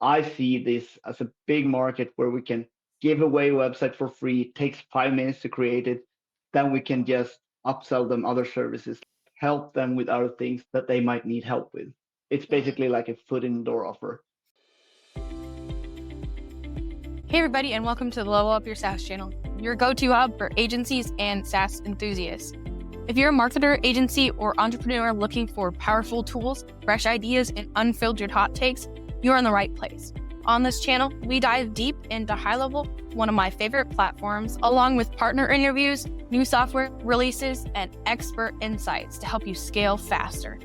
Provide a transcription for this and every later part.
I see this as a big market where we can give away a website for free. It takes 5 minutes to create it. Then we can just upsell them other services, help them with other things that they might need help with. It's basically like a foot in the door offer. Hey everybody, and welcome to the Level Up Your SaaS channel, your go-to hub for agencies and SaaS enthusiasts. If you're a marketer, agency, or entrepreneur looking for powerful tools, fresh ideas, and unfiltered hot takes, you're in the right place. On this channel, we dive deep into HighLevel, one of my favorite platforms, along with partner interviews, new software releases, and expert insights to help you scale faster.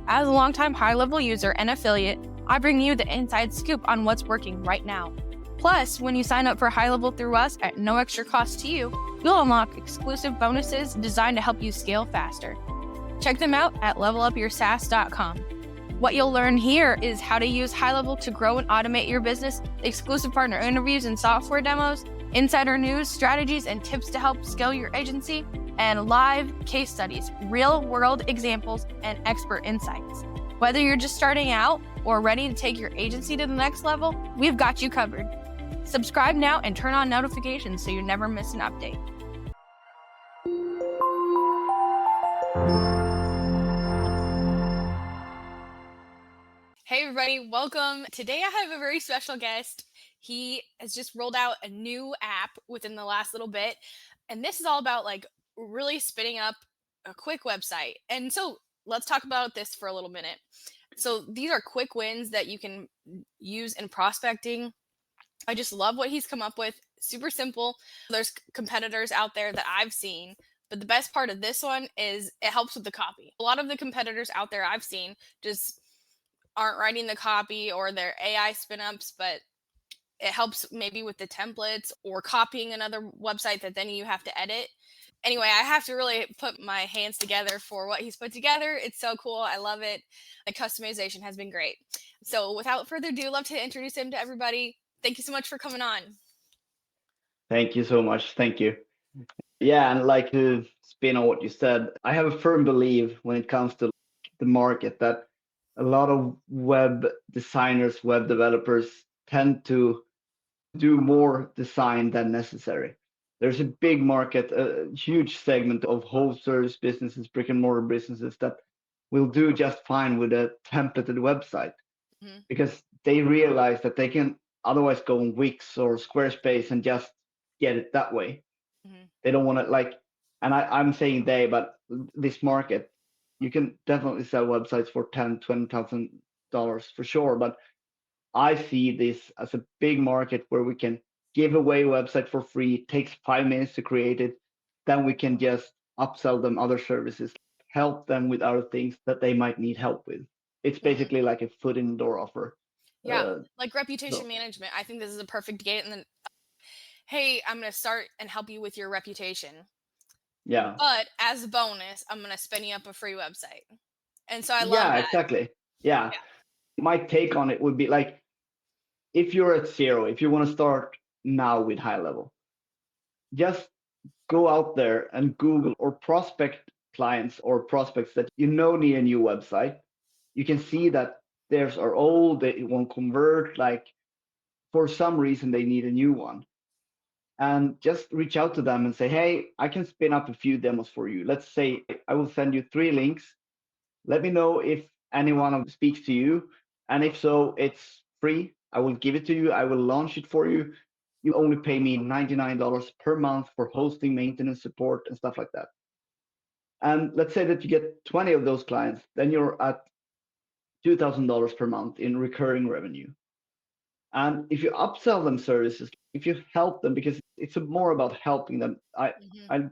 As a longtime HighLevel user and affiliate, I bring you the inside scoop on what's working right now. Plus, when you sign up for HighLevel through us at no extra cost to you, you'll unlock exclusive bonuses designed to help you scale faster. Check them out at levelupyoursaas.com. What you'll learn here is how to use HighLevel to grow and automate your business, exclusive partner interviews and software demos, insider news, strategies, and tips to help scale your agency, and live case studies, real-world examples, and expert insights. Whether you're just starting out or ready to take your agency to the next level, we've got you covered. Subscribe now and turn on notifications so you never miss an update. Hey everybody, welcome. Today I have a very special guest. He has just rolled out a new app within the last little bit, and this is all about really spinning up a quick website. And so let's talk about this for a little minute. So these are quick wins that you can use in prospecting. I just love what he's come up with. Super simple. There's competitors out there that I've seen, but the best part of this one is it helps with the copy. A lot of the competitors out there I've seen just aren't writing the copy, or they're AI spin ups, but it helps maybe with the templates or copying another website that then you have to edit. Anyway, I have to really put my hands together for what he's put together. It's so cool. I love it. The customization has been great. So without further ado, I'd love to introduce him to everybody. Thank you so much for coming on. Thank you so much. Thank you. Yeah, and like to spin on what you said, I have a firm belief when it comes to the market that a lot of web designers, web developers tend to do more design than necessary. There's a big market, a huge segment of hosters, businesses, brick and mortar businesses that will do just fine with a templated website because they realize that they can otherwise go on Wix or Squarespace and just get it that way. They don't want to and I'm saying they, but this market, you can definitely sell websites for $10,000-$20,000 for sure. But I see this as a big market where we can give away a website for free. It takes 5 minutes to create it. Then we can just upsell them other services, help them with other things that they might need help with. It's basically like a foot in the door offer. Yeah, like reputation management. I think this is a perfect gate. And then, hey, I'm going to start and help you with your reputation. Yeah. But as a bonus, I'm going to spin you up a free website. And so I love Yeah, that. exactly. Yeah. My take on it would be like, if you're at zero, if you want to start now with HighLevel, just go out there and Google or prospect clients or prospects that you know need a new website. You can see that theirs are old, they won't convert, like for some reason they need a new one. And just reach out to them and say, hey, I can spin up a few demos for you. Let's say I will send you 3 links. Let me know if anyone of them speaks to you. And if so, it's free. I will give it to you. I will launch it for you. You only pay me $99 per month for hosting, maintenance, support, and stuff like that. And let's say that you get 20 of those clients, then you're at $2,000 per month in recurring revenue. And if you upsell them services, if you help them, because it's more about helping them. I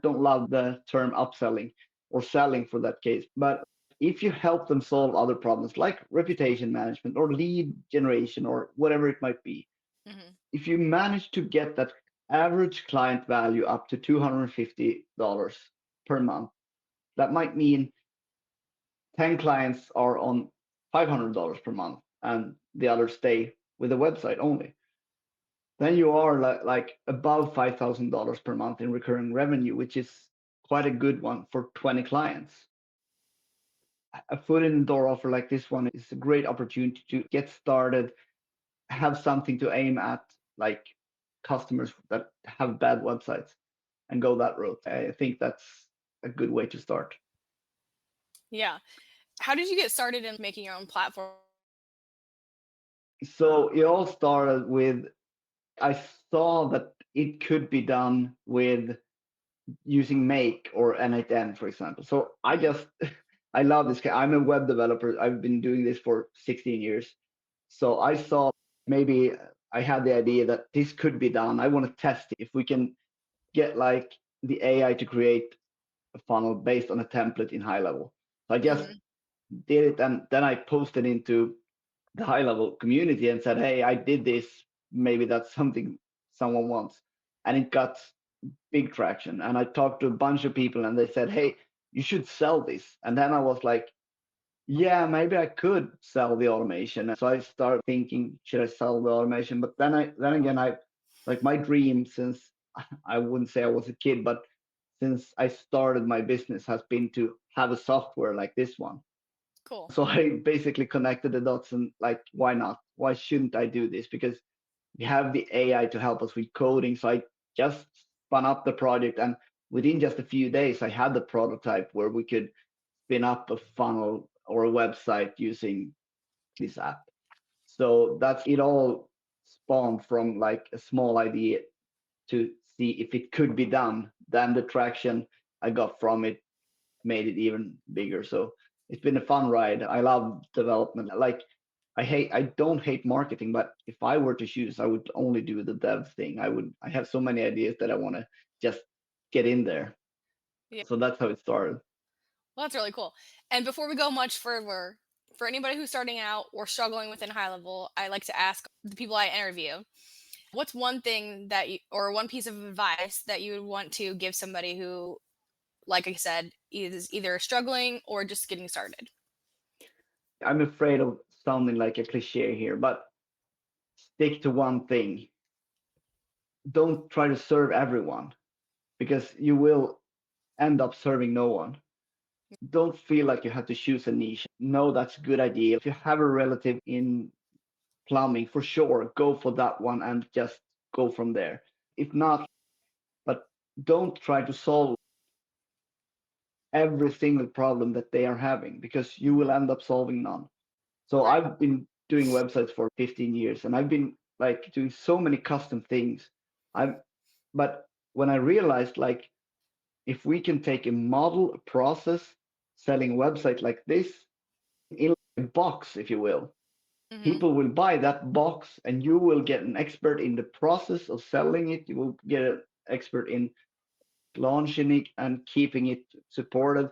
don't love the term upselling or selling for that case, but if you help them solve other problems like reputation management or lead generation or whatever it might be, if you manage to get that average client value up to $250 per month, that might mean 10 clients are on $500 per month and the others stay with the website only. Then you are like above $5,000 per month in recurring revenue, which is quite a good one for 20 clients. A foot in the door offer like this one is a great opportunity to get started, have something to aim at, like customers that have bad websites, and go that route. I think that's a good way to start. Yeah. How did you get started in making your own platform? So it all started with, I saw that it could be done with using Make or N8N, for example. So I Mhm. just, I love this. I'm a web developer. I've been doing this for 16 years. So I saw, maybe I had the idea that this could be done. I want to test it. If we can get like the AI to create a funnel based on a template in HighLevel. So I just Mhm. did it, and then I posted into the HighLevel community and said, hey, I did this. Maybe that's something someone wants. And it got big traction. And I talked to a bunch of people and they said, hey, you should sell this. And then I was like, yeah, maybe I could sell the automation. So I started thinking, should I sell the automation? But then again, I like my dream since I wouldn't say I was a kid, but since I started my business has been to have a software like this one. Cool. So I basically connected the dots and like, why not? Why shouldn't I do this? Because we have the AI to help us with coding. So I just spun up the project, and within just a few days, I had the prototype where we could spin up a funnel or a website using this app. So that's it, all spawned from like a small idea to see if it could be done. Then the traction I got from it made it even bigger. So it's been a fun ride. I love development. Like I don't hate marketing, but if I were to choose, I would only do the dev thing. I have so many ideas that I want to just get in there. Yeah. So that's how it started. Well, that's really cool. And before we go much further, for anybody who's starting out or struggling within high level, I like to ask the people I interview, what's one thing that you, or one piece of advice that you would want to give somebody who, like I said, is either struggling or just getting started? I'm afraid of sounding like a cliche here, but stick to one thing. Don't try to serve everyone, because you will end up serving no one. Don't feel like you have to choose a niche. No, that's a good idea. If you have a relative in plumbing, for sure, go for that one and just go from there. If not, but don't try to solve every single problem that they are having, because you will end up solving none. So Right. I've been doing websites for 15 years and I've been like doing so many custom things. I'm but when I realized, like, if we can take a model, a process, selling a website like this in a box, if you will, Hmm. people will buy that box and you will get an expert in the process of selling it. You will get an expert in launching it and keeping it supported,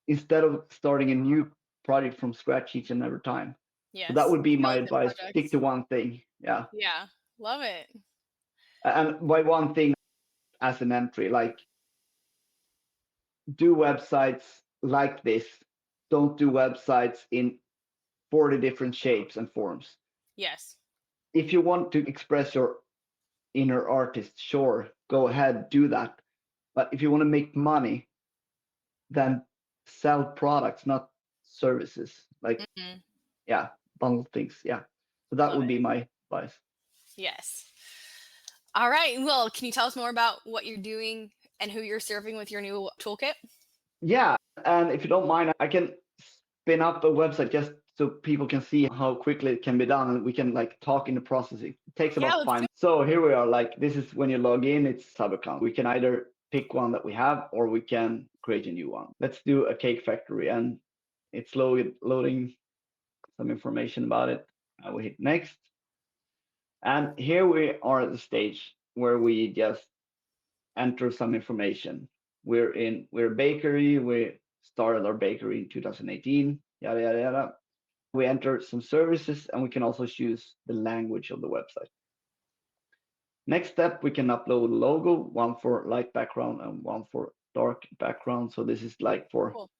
instead of starting a new project from scratch each and every time. So that Yes. would be my Skeleton advice. Stick projects. to one thing. Yeah. Yeah. Love it. And by one thing as an entry, like, do websites like this. Don't do websites in 40 different shapes and forms. Yes. If you want to express your inner artist, sure, go ahead, do that. But if you want to make money, then sell products, not services. Like, Hmm. yeah, bundle things. Yeah. So that Love would it. be my advice. Yes. All right. Well, can you tell us more about what you're doing and who you're serving with your new toolkit? Yeah. And if you don't mind, I can spin up a website just so people can see how quickly it can be done, and we can like talk in the process. It takes Yeah, about let's do 5 minutes. it. So here we are. Like, this is when you log in, it's sub account. We can either pick one that we have or we can create a new one. Let's do a cake factory, and it's loading some information about it. I will hit next. And here we are at the stage where we just enter some information. We're a bakery. We started our bakery in 2018. Yada yada yada. We enter some services, and we can also choose the language of the website. Next step, we can upload a logo, one for light background and one for dark background. So this is like for Cool.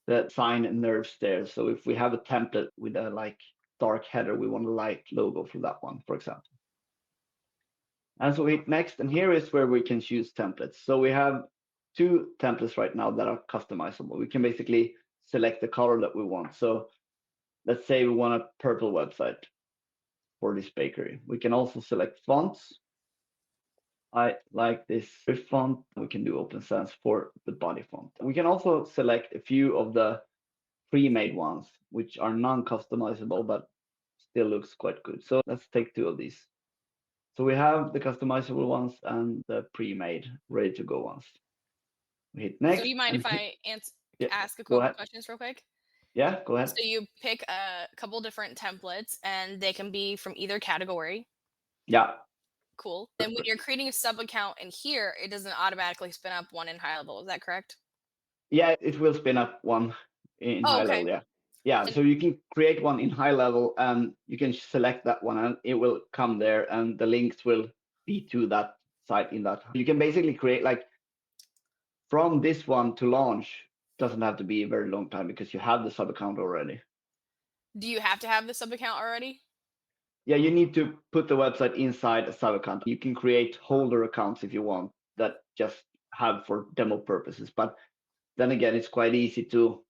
the sign nerves there. So if we have a template with a like dark header, we want a light logo for that one, for example. And so we hit next, and here is where we can choose templates. So we have two templates right now that are customizable. We can basically select the color that we want. So let's say we want a purple website. for this bakery. We can also select fonts. I like this font. We can do Open Sans for the body font. We can also select a few of the pre-made ones, which are non-customizable, but still looks quite good. So let's take 2 of these. So we have the customizable ones and the pre-made, ready to go ones. We hit next. So you mind if I ask a Go couple ahead. questions real quick? Yeah, go ahead. So you pick a couple different templates and they can be from either category. Yeah. Cool. And when you're creating a sub account in here, it doesn't automatically spin up one in HighLevel. Is that correct? Yeah, it will spin up one in HighLevel. Okay. Yeah. So you can create one in HighLevel and you can select that one and it will come there and the links will be to that site in that. You can basically create like from this one to launch doesn't have to be a very long time because you have the sub account already. Do you have to have the sub account already? Yeah, you need to put the website inside a sub account. You can create holder accounts if you want that just have for demo purposes. But then again, it's quite easy to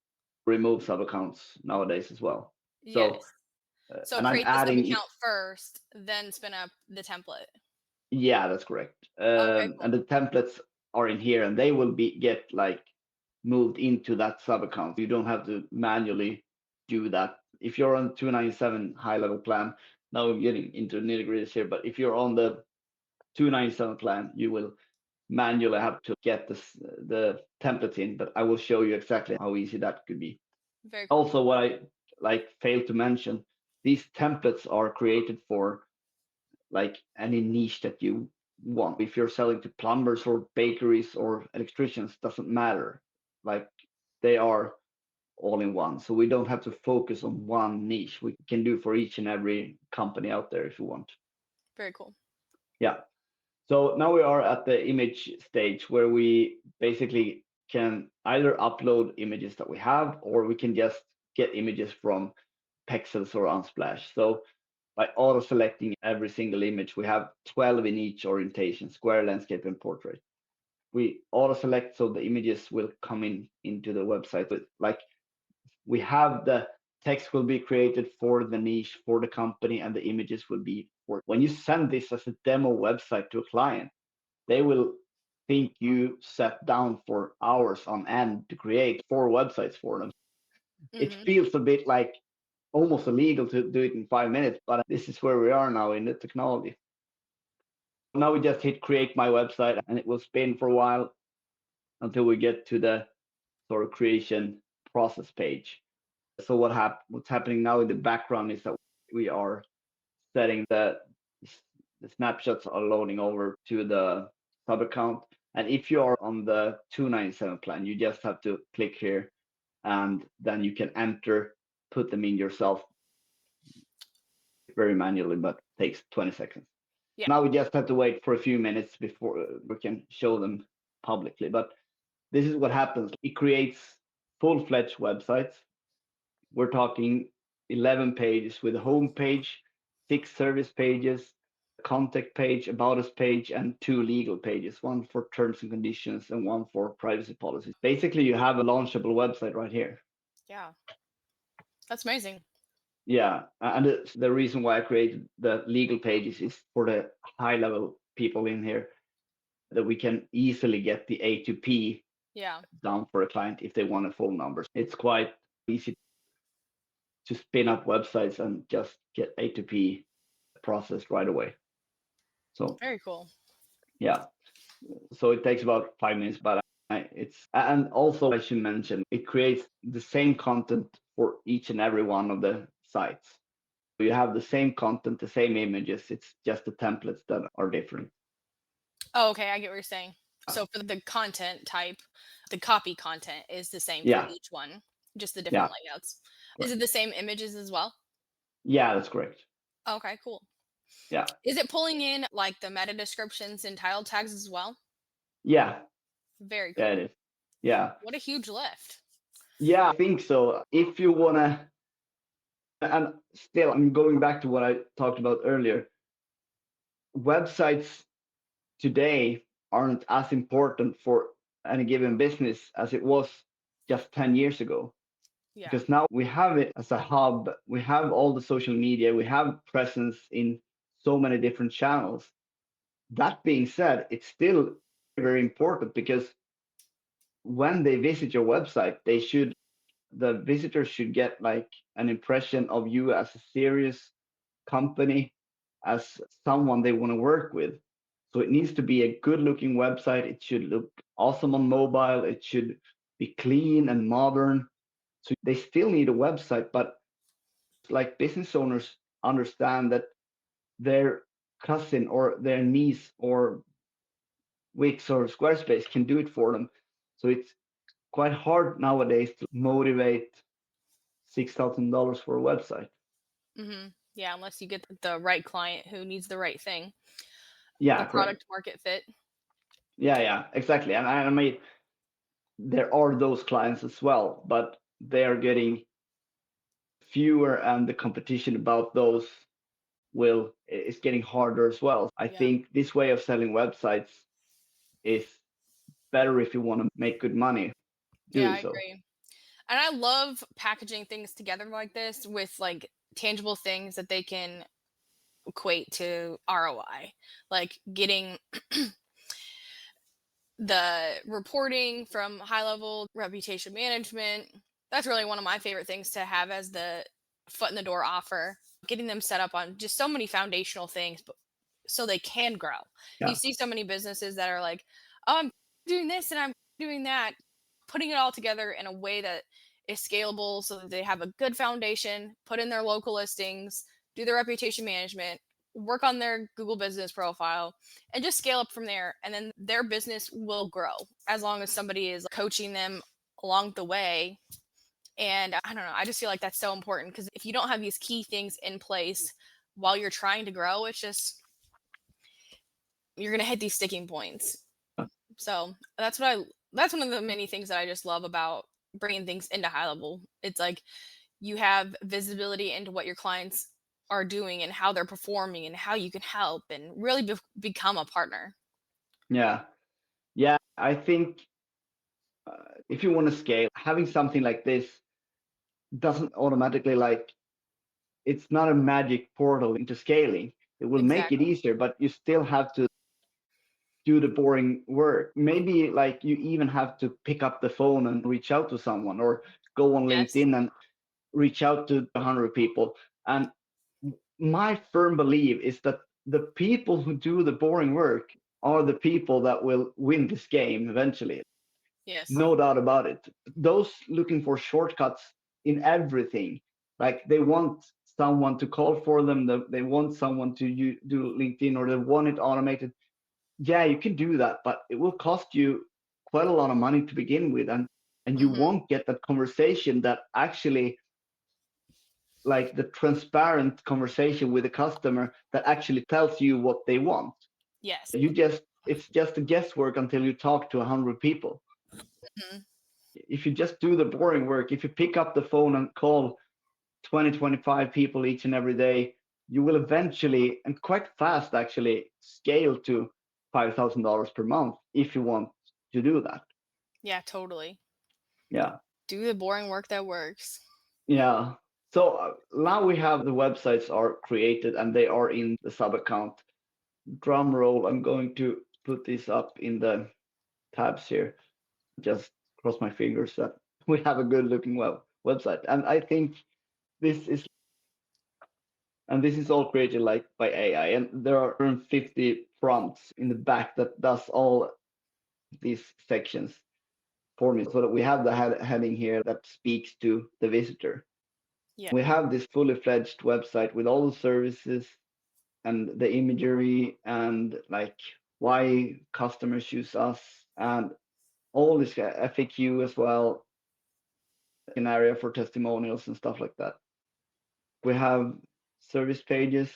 remove sub accounts nowadays as well. Yes. So and I'm create the sub adding, account first, then spin up the template. yeah, that's correct. Okay, cool. And the templates are in here and they will get like moved into that sub account. You don't have to manually do that. If you're on 297 HighLevel plan, now we're getting into nitty gritty here, but if you're on the 297 plan, you will manually have to get the templates in, but I will show you exactly how easy that could be. Very cool. Also, what I failed to mention, these templates are created for like any niche that you want. If you're selling to plumbers or bakeries or electricians, doesn't matter. Like they are all in one. So we don't have to focus on one niche. We can do for each and every company out there if you want. Very cool. Yeah. So now we are at the image stage where we basically can either upload images that we have, or we can just get images from Pexels or Unsplash. So by auto selecting every single image, we have 12 in each orientation: square, landscape, and portrait. We auto select so the images will come into the website. But like we have the text will be created for the niche, for the company, and the images will be for when you send this as a demo website to a client, they will think you sat down for hours on end to create 4 websites for them. It feels a bit like almost illegal to do it in 5 minutes, but this is where we are now in the technology. Now we just hit create my website and it will spin for a while until we get to the sort of creation process page. So what's happening now in the background is that we are setting the snapshots are loading over to the sub account. And if you are on the 297 plan, you just have to click here and then you can put them in yourself very manually, but takes 20 seconds. Yeah. Now we just have to wait for a few minutes before we can show them publicly. But this is what happens. It creates full-fledged websites. We're talking 11 pages with a home page, 6 service pages, a contact page, about us page, and 2 legal pages, one for terms and conditions and one for privacy policies. Basically, you have a launchable website right here. Yeah, that's amazing. Yeah, and the reason why I created the legal pages is for the high-level people in here that we can easily get the A to P down for a client if they want a phone number. It's quite easy to spin up websites and just get A to P processed right away. So very cool. Yeah, so it takes about 5 minutes, but and also I should mention it creates the same content for each and every one of the sites. So you have the same content, the same images. It's just the templates that are different. Oh, okay, I get what you're saying. So for the content type, the copy content is the same for each one, just the different layouts. Right. Is it the same images as well? Yeah, that's correct. Okay, cool. Yeah. Is it pulling in like the meta descriptions and title tags as well? Yeah. Very cool. Yeah, it is. Yeah. What a huge lift. Yeah, I think so. If you wanna, and still, I'm going back to what I talked about earlier. Websites today aren't as important for any given business as it was just 10 years ago. Yeah. because now we have it as a hub. We have all the social media, we have presence in so many different channels. That being said, it's still very important because when they visit your website, the visitors should get like an impression of you as a serious company, as someone they want to work with. So it needs to be a good looking website. It should look awesome on mobile. It should be clean and modern. So they still need a website, but like business owners understand that their cousin or their niece or Wix or Squarespace can do it for them. So it's quite hard nowadays to motivate $6,000 for a website. Yeah, unless you get the right client who needs the right thing, the Yeah, correct. product market fit. Yeah, exactly. And I mean, there are those clients as well, but they are getting fewer, and the competition about those will is getting harder as well. I Yeah. think this way of selling websites is better if you want to make good money Yeah, doing I so. agree. And I love packaging things together like this with like tangible things that they can equate to ROI, like getting the reporting from HighLevel, reputation management. That's really one of my favorite things to have as the foot in the door offer. Getting them set up on just so many foundational things so they can grow. You Yeah. see so many businesses that are like, oh, I'm doing this and I'm doing that, putting it all together in a way that is scalable so that they have a good foundation, put in their local listings, do their reputation management, work on their Google business profile, and just scale up from there. And then their business will grow as long as somebody is coaching them along the way. And I don't know, I just feel like that's so important because if you don't have these key things in place while you're trying to grow, it's just you're gonna hit these sticking points. So that's one of the many things that I just love about bringing things into HighLevel. It's like you have visibility into what your clients are doing and how they're performing and how you can help and really become a partner. Yeah. Yeah. I think if you want to scale, having something like this doesn't automatically like it's not a magic portal into scaling. It will make it Exactly. easier, but you still have to do the boring work. Maybe like you even have to pick up the phone and reach out to someone, or go on Yes. LinkedIn and reach out to 100 people. And my firm belief is that the people who do the boring work are the people that will win this game eventually. Yes. No doubt about it. Those looking for shortcuts in everything, like they want someone to call for them, they want someone to do LinkedIn, or they want it automated. Yeah, you can do that, but it will cost you quite a lot of money to begin with, and you Hmm. won't get that conversation that actually, like the transparent conversation with the customer that actually tells you what they want. Yes. It's just a guesswork until you talk to 100 people. Hmm. If you just do the boring work, if you pick up the phone and call 20, 25 people each and every day, you will eventually, and quite fast actually, scale to $5,000 per month if you want to do that. Yeah, totally. Yeah. Do the boring work that works. Yeah. So now we have the websites are created and they are in the sub account. Drum roll. I'm going to put this up in the tabs here. Just cross my fingers that we have a good looking website. And I think this is this is all created like by AI, and there are 50 prompts in the back that does all these sections for me, so that we have the heading here that speaks to the visitor. Yeah. We have this fully fledged website with all the services and the imagery and like why customers use us, and all this FAQ as well, an area for testimonials and stuff like that. We have service pages,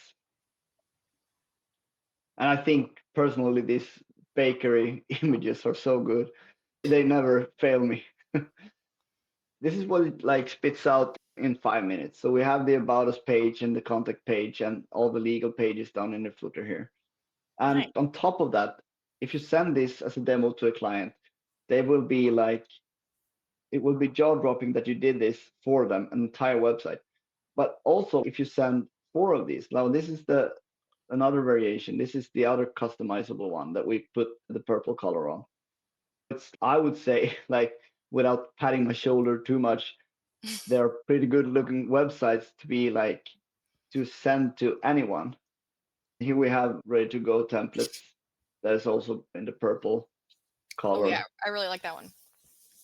and I think personally these bakery images are so good. They never fail me. This is what it like spits out in 5 minutes. So we have the about us page and the contact page and all the legal pages down in the footer here. Nice. And on top of that, if you send this as a demo to a client, they will be like it will be jaw-dropping that you did this for them, an entire website. But also, if you send 4 of these, now this is another variation. This is the other customizable one that we put the purple color on. It's, I would say, like, without patting my shoulder too much, they're pretty good looking websites to be like to send to anyone. Here we have ready to go templates. That is also in the purple color. Oh yeah, I really like that one.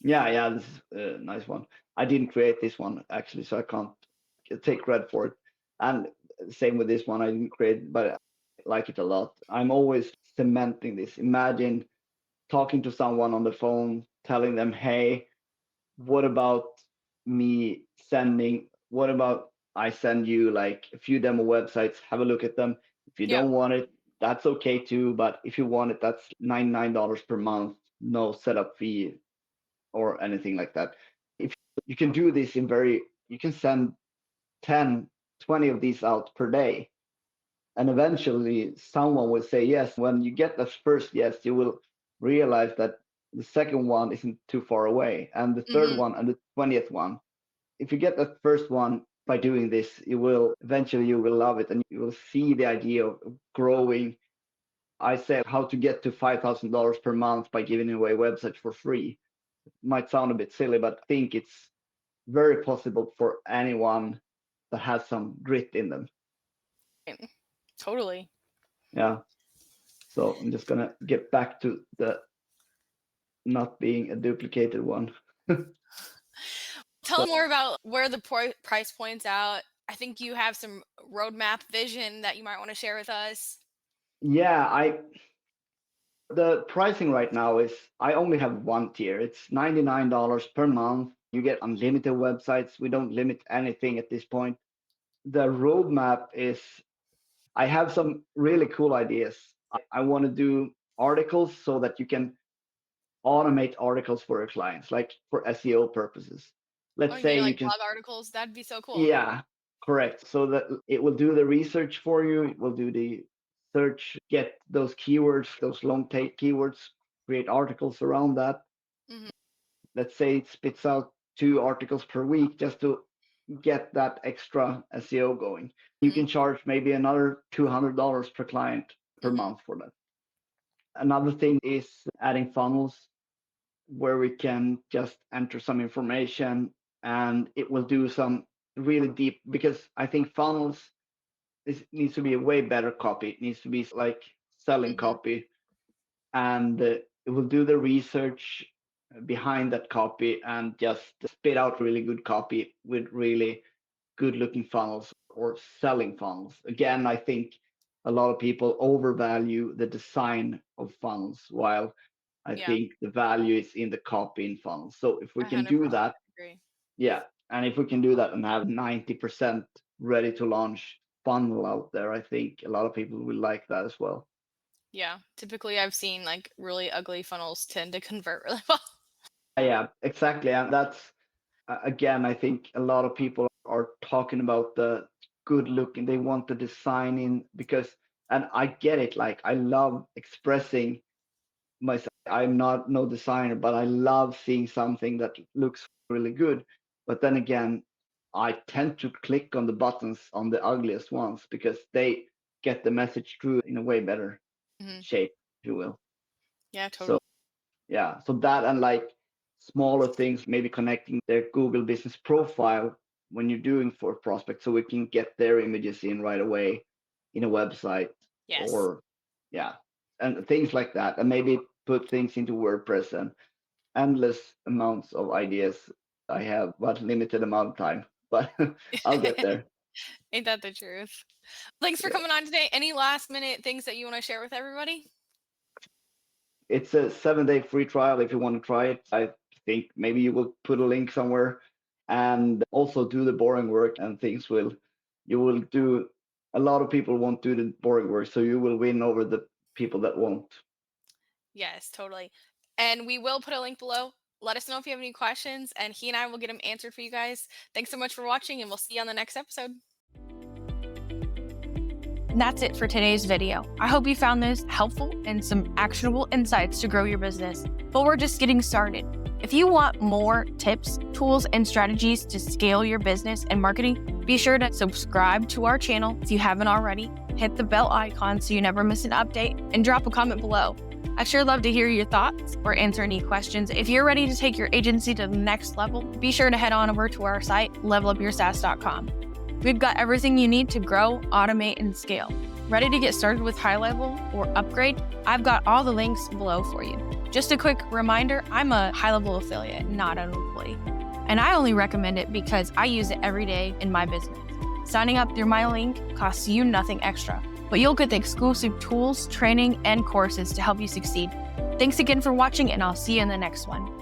Yeah, this is a nice one. I didn't create this one actually, so I can't take credit for it. And same with this one, I didn't create it, but I like it a lot. I'm always cementing this. Imagine talking to someone on the phone, telling them, hey, what about me sending, what about I send you like a few demo websites, have a look at them. If you don't want it, that's okay too. But if you want it, that's $99 per month, no setup fee or anything like that. If you can do this you can send 10, 20 of these out per day. And eventually someone will say yes. When you get that first yes, you will realize that the second one isn't too far away, and the third one and the 20th one. If you get that first one by doing this, you will love it, and you will see the idea of growing. I said how to get to $5,000 per month by giving away websites for free. It might sound a bit silly, but I think it's very possible for anyone that has some grit in them. Totally. Yeah. So I'm just gonna get back to the not being a duplicated one. Tell more about where the price points out. I think you have some roadmap vision that you might want to share with us. Yeah, the pricing right now is I only have one tier. It's $99 per month. You get unlimited websites. We don't limit anything at this point. The roadmap is I have some really cool ideas. I want to do articles so that you can automate articles for your clients, like for SEO purposes. Let's say you can blog articles. That'd be so cool. Yeah, correct. So that it will do the research for you. It will do the search, get those keywords, those long tail keywords, create articles around that. Let's say it spits out 2 articles per week just to get that extra SEO going. You can charge maybe another $200 per client per month for that. Another thing is adding funnels where we can just enter some information and it will do some really deep, because I think funnels needs to be a way better copy. It needs to be like selling copy, and it will do the research behind that copy and just spit out really good copy with really good looking funnels or selling funnels. Again, I think a lot of people overvalue the design of funnels, while I think the value is in the copy in funnels. So if we can do that, agree. yeah, and if we can do that and have 90% ready to launch funnel out there, I think a lot of people will like that as well. Yeah, typically I've seen like really ugly funnels tend to convert really well. Yeah, exactly. And that's, again, I think a lot of people are talking about the good looking, they want the design in, because, and I get it, like I love expressing myself. I'm not no designer, but I love seeing something that looks really good. But then again, I tend to click on the buttons on the ugliest ones because they get the message through in a way better shape, if you will. Yeah, totally. So that, and like smaller things, maybe connecting their Google business profile when you're doing for prospects, so we can get their images in right away in a website. Yes. Or and things like that, and maybe put things into WordPress, and endless amounts of ideas I have, but limited amount of time. But I'll get there. Ain't that the truth? Thanks for coming on today. Any last minute things that you want to share with everybody? It's a 7-day free trial if you want to try it. I think maybe you will put a link somewhere, and also do the boring work, and you will do. A lot of people won't do the boring work, so you will win over the people that won't. Yes, totally. And we will put a link below. Let us know if you have any questions, and he and I will get them answered for you guys. Thanks so much for watching, and we'll see you on the next episode. And that's it for today's video. I hope you found this helpful and some actionable insights to grow your business. But we're just getting started. If you want more tips, tools, and strategies to scale your business and marketing, be sure to subscribe to our channel if you haven't already, hit the bell icon so you never miss an update, and drop a comment below. I sure love to hear your thoughts or answer any questions. If you're ready to take your agency to the next level, be sure to head on over to our site, levelupyoursas.com. We've got everything you need to grow, automate, and scale. Ready to get started with HighLevel or upgrade? I've got all the links below for you. Just a quick reminder, I'm a HighLevel affiliate, not an employee. And I only recommend it because I use it every day in my business. Signing up through my link costs you nothing extra, but you'll get the exclusive tools, training, and courses to help you succeed. Thanks again for watching, and I'll see you in the next one.